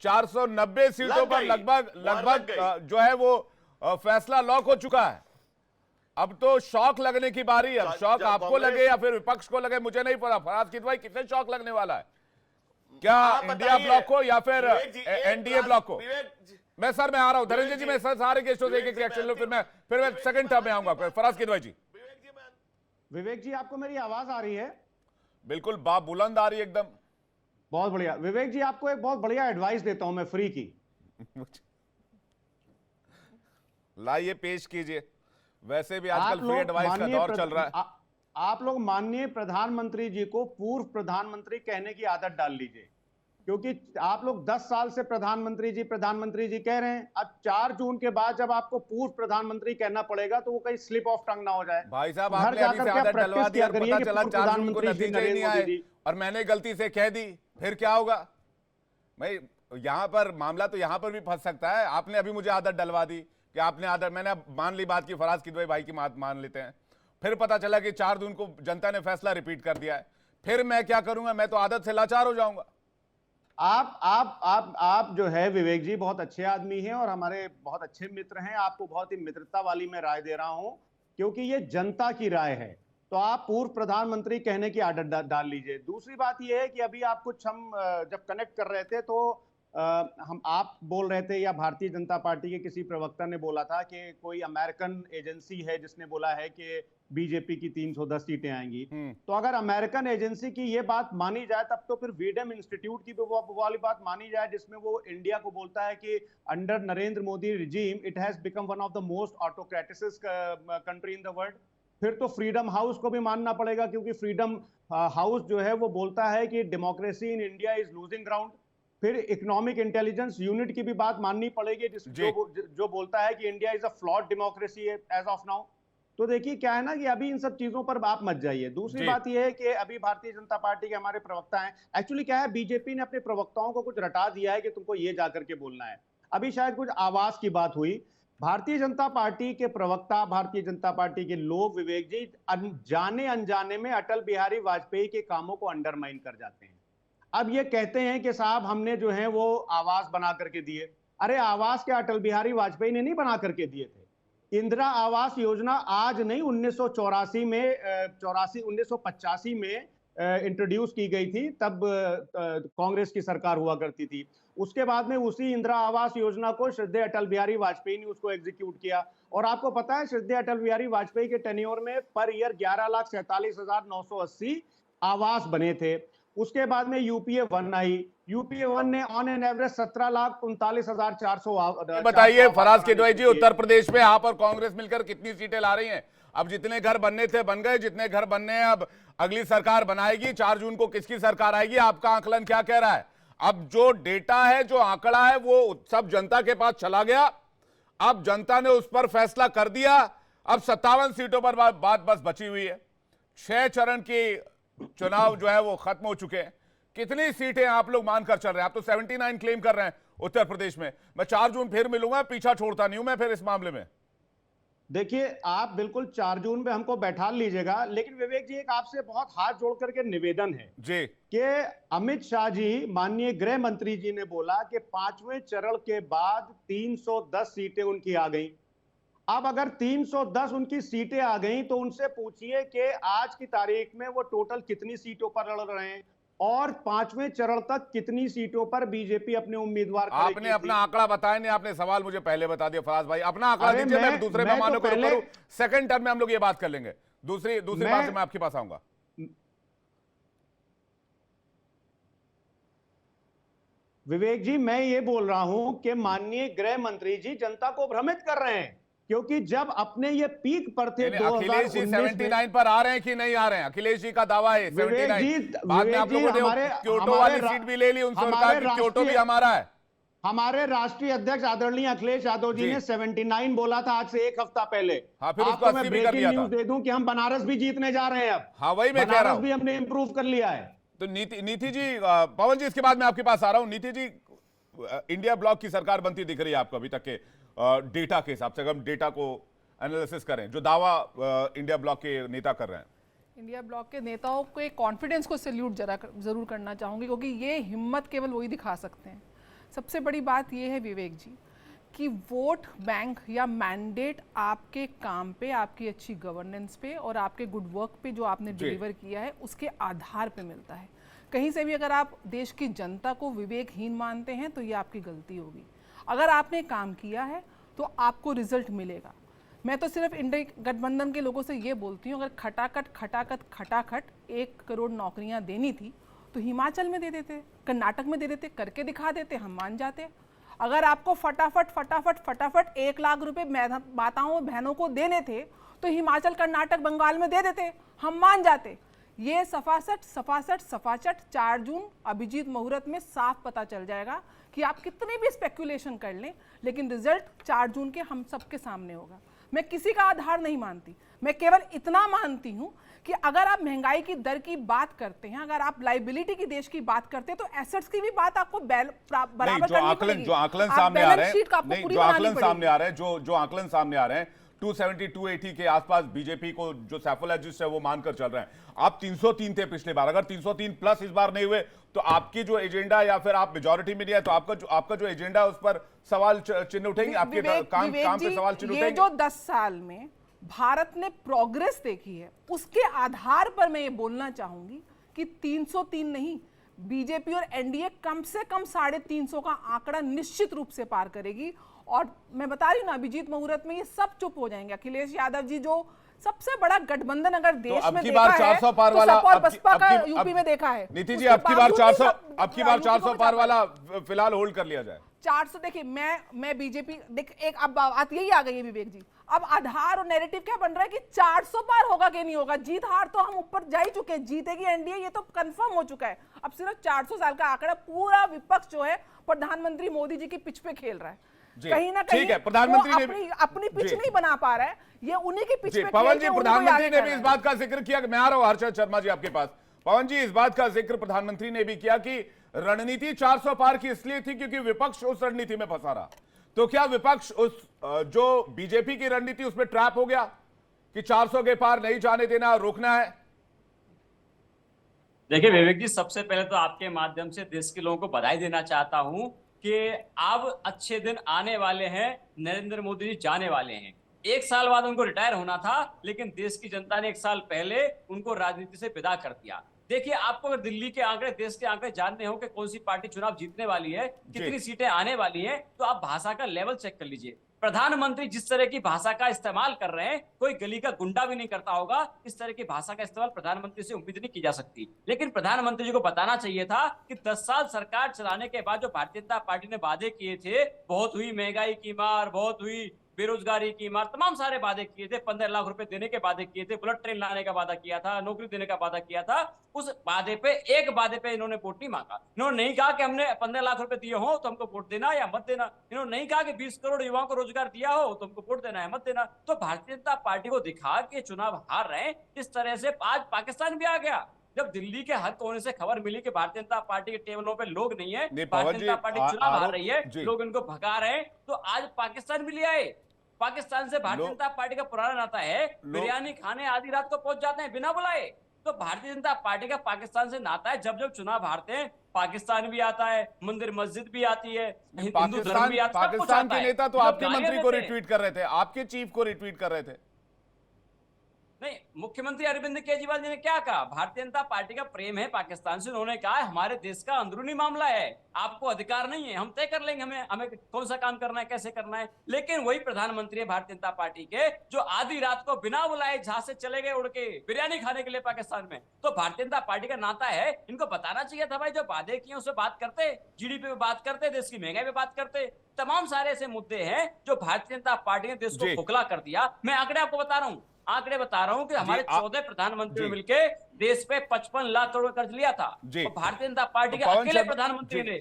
490 सीटों पर लगभग जो है वो फैसला लॉक हो चुका है। अब तो शॉक लगने की बारी है। अब शॉक आपको लगे या फिर विपक्ष को लगे मुझे नहीं पता। फराज किदवई कितने शॉक लगने वाला है, क्या इंडिया ब्लॉक को या फिर एनडीए ब्लॉक को? मैं आ रहा हूं धनंजय जी, मैं सारे गेस्टों से एक रिएक्शन लो, फिर मैं सेकंड टर्म में आऊंगा। फराज किदवई जी। विवेक जी, आपको मेरी आवाज आ रही है? बिल्कुल बाप बुलंद आ रही है एकदम। बहुत बढ़िया। विवेक जी, आपको एक बहुत बढ़िया एडवाइस देता हूं मैं, फ्री की। लाइए पेश कीजिए। वैसे भी आजकल फ्री एडवाइस का दौर चल रहा है। आप लोग माननीय प्रधानमंत्री जी को पूर्व प्रधानमंत्री कहने की आदत डाल लीजिए, क्योंकि आप लोग 10 साल से प्रधानमंत्री जी कह रहे हैं। अब 4 जून के बाद जब आपको पूर्व प्रधानमंत्री कहना पड़ेगा तो वो कहीं स्लिप ऑफ टंग ना हो जाए। भाई साहब, घर आपने अभी जाकर से के आदत डलवा प्रैक्टिस दी किया और करिए पता कि चला पूर्व 4 जून को प्रधानमंत्री नतीजे ही नहीं आए और मैंने गलती से कह दी, फिर क्या होगा? भाई यहां पर मामला तो यहां पर भी फंस सकता है। आपने अभी मुझे आदत डलवा दी कि आपने आदत, मैंने अब मान ली बात की फराज किदवई भाई की बात मान लेते हैं, फिर पता चला कि 4 जून को जनता ने फैसला रिपीट कर दिया है, फिर मैं क्या करूंगा? मैं तो आदत से लाचार हो जाऊंगा। आप जो है विवेक जी बहुत अच्छे आदमी हैं और हमारे बहुत अच्छे मित्र हैं। आपको बहुत ही मित्रता वाली मैं राय दे रहा हूं, क्योंकि ये जनता की राय है। तो आप पूर्व प्रधानमंत्री कहने की आदत डाल लीजिए। दूसरी बात ये है कि अभी आप कुछ हम जब कनेक्ट कर रहे थे तो आप बोल रहे थे या भारतीय जनता पार्टी के किसी प्रवक्ता ने बोला था कि कोई अमेरिकन एजेंसी है जिसने बोला है कि बीजेपी की 310 सीटें आएंगी। तो अगर अमेरिकन एजेंसी की ये बात मानी जाए तब तो फिर वीडम इंस्टीट्यूट की वाली बात मानी जाए, जिसमें वो इंडिया को बोलता है कि under Narendra Modi regime it has become one of the most autocratic country in the world. फिर तो फ्रीडम हाउस को भी मानना पड़ेगा, क्योंकि फ्रीडम हाउस जो है वो बोलता है कि democracy in India is losing ground. फिर इकोनॉमिक इंटेलिजेंस यूनिट की भी बात माननी पड़ेगी, जो बोलता है कि India is a flawed democracy as of now. तो देखिए क्या है ना कि अभी इन सब चीजों पर आप मत जाइए। दूसरी बात यह है कि अभी भारतीय जनता पार्टी के हमारे प्रवक्ता हैं, एक्चुअली क्या है, बीजेपी ने अपने प्रवक्ताओं को कुछ रटा दिया है कि तुमको ये जाकर के बोलना है। अभी शायद कुछ आवाज की बात हुई। भारतीय जनता पार्टी के प्रवक्ता, भारतीय जनता पार्टी के लोग, विवेक जी, जाने अनजाने में अटल बिहारी वाजपेयी के कामों को अंडरमाइन कर जाते हैं। अब ये कहते हैं कि साहब हमने जो है वो आवास बना करके दिए। अरे आवास के अटल बिहारी वाजपेयी ने नहीं बना करके दिए थे। इंदिरा आवास योजना आज नहीं, 1984 में 1985 में इंट्रोड्यूस की गई थी, तब कांग्रेस की सरकार हुआ करती थी। उसके बाद में उसी इंदिरा आवास योजना को श्रद्धेय अटल बिहारी वाजपेयी ने उसको एग्जीक्यूट किया। और आपको पता है श्रद्धेय अटल बिहारी वाजपेयी के टेन्योर में पर ईयर 11,47,980 आवास बने थे। उसके बाद में यूपीए 1 आई। यूपीए 1 ने ऑन एन एवरेज 17,39,400। बताइए फराज किदवई जी, उत्तर प्रदेश में आप और कांग्रेस मिलकर कितनी सीटें ला रही हैं? अब जितने घर बनने थे बन गए, जितने घर बनने हैं अब अगली सरकार बनाएगी। 4 जून को किसकी सरकार आएगी? आपका आकलन क्या कह रहा है? अब जो डेटा है, जो आंकड़ा है, वो सब जनता के पास चला गया। अब जनता ने उस पर फैसला कर दिया। अब 57 सीटों पर बात बस बची हुई है। 6 चरण की चुनाव जो है वो खत्म हो चुके हैं। कितनी सीटें आप लोग मानकर चल रहे हैं? आप तो 79 क्लेम कर रहे हैं उत्तर प्रदेश में। मैं 4 जून फिर मिलूंगा, पीछा छोड़ता नहीं हूं मैं फिर इस मामले में। देखिए आप बिल्कुल 4 जून में हमको बैठा लीजिएगा, लेकिन विवेक जी एक आपसे बहुत हाथ जोड़ करके निवेदन है जी कि अमित शाह जी, माननीय गृह मंत्री जी ने बोला कि 5वें चरण के बाद 310 सीटें उनकी आ गई। अब अगर 310 उनकी सीटें आ गई तो उनसे पूछिए कि आज की तारीख में वो टोटल कितनी सीटों पर लड़ रहे हैं और 5वें चरण तक कितनी सीटों पर बीजेपी अपने उम्मीदवार खड़े आपने अपना आंकड़ा बताया नहीं, आपने सवाल मुझे पहले बता दिया। फराज भाई अपना आंकड़ा दीजिए, मैं दूसरे मेहमानों को करूं। सेकंड टर्म में हम लोग ये बात कर लेंगे। दूसरी बात से मैं आपके पास आऊंगा। विवेक जी मैं ये बोल रहा हूं कि माननीय गृह मंत्री जी जनता को भ्रमित कर रहे हैं, क्योंकि जब अपने ये पीक पर थे 2019 जी 79 पर आ रहे हैं कि नहीं आ रहे हैं? अखिलेश जी का दावा है 79। बाद में आप लोगों ने क्योटो वाली सीट भी ले ली उनसे और कहा कि क्योटो भी हमारा है। हमारे राष्ट्रीय अध्यक्ष आदरणीय अखिलेश यादव जी ने 79 बोला था आज से 1 हफ्ता पहले। हाँ, फिर आपको मैं ब्रेकिंग न्यूज दे दूं कि हम बनारस भी जीतने जा रहे हैं अब। हाँ वही मैं कह रहा हूं, भी हमने इंप्रूव कर लिया है। तो नीति जी, पवन जी इसके बाद मैं आपके पास आ रहा हूं। नीति जी, इंडिया ब्लॉक की सरकार बनती दिख रही है आपको अभी तक के डेटा के हिसाब से? अगर हम डेटा को एनालिसिस करें, जो दावा इंडिया ब्लॉक के नेता कर रहे हैं, इंडिया ब्लॉक के नेताओं के कॉन्फिडेंस को सैल्यूट जरूर करना चाहूंगी, क्योंकि ये हिम्मत केवल वही दिखा सकते हैं। सबसे बड़ी बात यह है विवेक जी कि वोट बैंक या मैंडेट आपके काम पे, आपकी अच्छी गवर्नेंस पे और आपके गुड वर्क पे जो आपने डिलीवर किया है उसके आधार पे मिलता है। कहीं से भी अगर आप देश की जनता को विवेकहीन मानते हैं तो ये आपकी गलती होगी। अगर आपने काम किया है तो आपको रिजल्ट मिलेगा। मैं तो सिर्फ इंडिया गठबंधन के लोगों से ये बोलती हूँ, अगर खटाखट 1 करोड़ नौकरियाँ देनी थी तो हिमाचल में दे देते, कर्नाटक में दे देते, करके दिखा देते, हम मान जाते। अगर आपको फटाफट 1 लाख रुपए माताओं बहनों को देने थे तो हिमाचल, कर्नाटक, बंगाल में दे देते, हम मान जाते। ये सफाचट 4 जून अभिजीत मुहूर्त में साफ पता चल जाएगा कि आप कितने भी स्पेकुलेशन कर लें, लेकिन रिजल्ट 4 जून के हम सबके सामने होगा। मैं किसी का आधार नहीं मानती, मैं केवल इतना मानती हूं कि अगर आप महंगाई की दर की बात करते हैं, अगर आप लाइबिलिटी की देश की बात करते हैं, तो एसेट्स की भी बात आपको बराबर करनी पड़ेगी। जो आकलन सामने आ रहे हैं, जो आकलन सामने आ रहे हैं 270 280 के आसपास बीजेपी को जो सैफोलॉजिस्ट है वो मानकर चल रहे हैं। आप 303 थे पिछले बार, अगर 303 प्लस इस बार नहीं हुए तो आपकी जो एजेंडा, या फिर आप मेजॉरिटी में नहीं है तो आपका जो एजेंडा है उस पर सवाल चिन्ह उठेंगे, आपके काम पे सवाल चिन्ह उठेंगे। ये जो 10 साल में भारत ने प्रोग्रेस देखी है उसके आधार पर मैं ये बोलना चाहूंगी कि 303 नहीं, बीजेपी और एनडीए कम से कम 350 का आंकड़ा निश्चित रूप से पार करेगी। और मैं बता रही हूँ ना, अभिजीत मुहूर्त में ये सब चुप हो जाएंगे। अखिलेश यादव जी जो सबसे बड़ा गठबंधन अगर देश में देखा है, 400 पार वाला, तो सपा बसपा का यूपी में देखा है। नीति जी, अब की बार 400 पार वाला फिलहाल होल्ड कर लिया जाए। 400 देखिए, मैं बीजेपी देख, एक अब बात यही आ गई है विवेक जी, अब आधार और नैरेटिव क्या बन रहा है कि 400 पार होगा कि नहीं होगा। जीत हार तो हम ऊपर जा ही चुके हैं, जीतेगी एनडीए ये तो कंफर्म हो चुका है। अब सिर्फ 400 साल का आंकड़ा, पूरा विपक्ष जो है प्रधानमंत्री मोदी जी की पिच पे खेल रहा है। कहीं ना कहीं प्रधानमंत्री ने अपनी पिच नहीं बना पा रहा है, ये उन्हीं की पिच पे पवन जी, प्रधानमंत्री ने भी इस बात का जिक्र किया, मैं आ रहा हूं हर्षद शर्मा जी आपके पास। पवन जी, इस बात का जिक्र प्रधानमंत्री ने भी किया कि रणनीति 400 पार की इसलिए थी क्योंकि विपक्ष उस रणनीति में फंसा रहा। तो क्या विपक्ष उस जो बीजेपी की रणनीति उसमें ट्रैप हो गया कि 400 के पार नहीं जाने देना, रोकना है? देखिए विवेक जी, सबसे पहले तो आपके माध्यम से देश के लोगों को बधाई देना चाहता हूं कि अब अच्छे दिन आने वाले हैं। नरेंद्र मोदी जी जाने वाले हैं। 1 साल बाद उनको रिटायर होना था, लेकिन देश की जनता ने 1 साल पहले उनको राजनीति से विदा कर दिया। देखिए, आपको अगर दिल्ली के आंकड़े, देश के आंकड़े जानने हो कि कौन सी पार्टी चुनाव जीतने वाली है, कितनी सीटें आने वाली हैं, तो आप भाषा का लेवल चेक कर लीजिए। प्रधानमंत्री जिस तरह की भाषा का इस्तेमाल कर रहे हैं, कोई गली का गुंडा भी नहीं करता होगा। इस तरह की भाषा का इस्तेमाल प्रधानमंत्री से उम्मीद नहीं की जा सकती। लेकिन प्रधानमंत्री जी को बताना चाहिए था कि 10 साल सरकार चलाने के बाद जो भारतीय जनता पार्टी ने वादे किए थे, बहुत हुई महंगाई की मार, बहुत हुई बेरोजगारी की मार, तमाम सारे वादे किए थे। 15 लाख रुपए देने के वादे किए थे, बुलेट ट्रेन लाने का वादा किया था, नौकरी देने का वादा किया था। उस वादे पे, एक वादे पे इन्होंने वोट नहीं मांगा। इन्होंने नहीं कहा कि हमने 15 लाख रुपए दिए हो तो हमको वोट देना या मत देना। इन्होंने नहीं कहा कि 20 करोड़ युवाओं को रोजगार दिया हो तो हमको वोट देना है मत देना। तो भारतीय जनता पार्टी को दिखा के चुनाव हार रहे हैं। इस तरह से आज पाकिस्तान भी आ गया। जब दिल्ली के हर कोने से खबर मिली कि भारतीय जनता पार्टी के टेबलों पे लोग नहीं है, भारतीय जनता पार्टी चुनाव हार रही है, लोग इनको भगा रहे हैं, तो आज पाकिस्तान भी ले आए। पाकिस्तान से भारतीय जनता पार्टी का पुराना नाता है, बिरयानी खाने आधी रात को पहुंच जाते हैं बिना बुलाए। तो भारतीय जनता पार्टी का पाकिस्तान से नाता है। जब जब चुनाव हारते हैं, पाकिस्तान भी आता है, मंदिर मस्जिद भी आती है, हिंदू धर्म भी आता है। पाकिस्तान के नेता तो आपके मंत्री को रिट्वीट कर रहे थे, आपके चीफ को रिट्वीट कर रहे थे। नहीं, मुख्यमंत्री अरविंद केजरीवाल जी ने क्या कहा? भारतीय जनता पार्टी का प्रेम है पाकिस्तान से। उन्होंने कहा हमारे देश का अंदरूनी मामला है, आपको अधिकार नहीं है, हम तय कर लेंगे हमें कौन सा काम करना है, कैसे करना है। लेकिन वही प्रधानमंत्री है भारतीय जनता पार्टी के, जो आधी रात को बिना बुलाए जहां से चले गए उड़ के बिरयानी खाने के लिए पाकिस्तान में। तो भारतीय जनता पार्टी का नाता है। इनको बताना चाहिए था भाई, जो वादे किए उससे बात करते, जीडीपी पे बात करते, देश की महंगाई पे बात करते। तमाम सारे ऐसे मुद्दे हैं जो भारतीय जनता पार्टी ने देश को खोखला कर दिया। मैं आंकड़े आपको बता रहा हूं, कि हमारे 14 प्रधानमंत्री मिलके देश पे 55 लाख करोड़ कर्ज लिया था। भारतीय जनता पार्टी के अकेले प्रधानमंत्री ने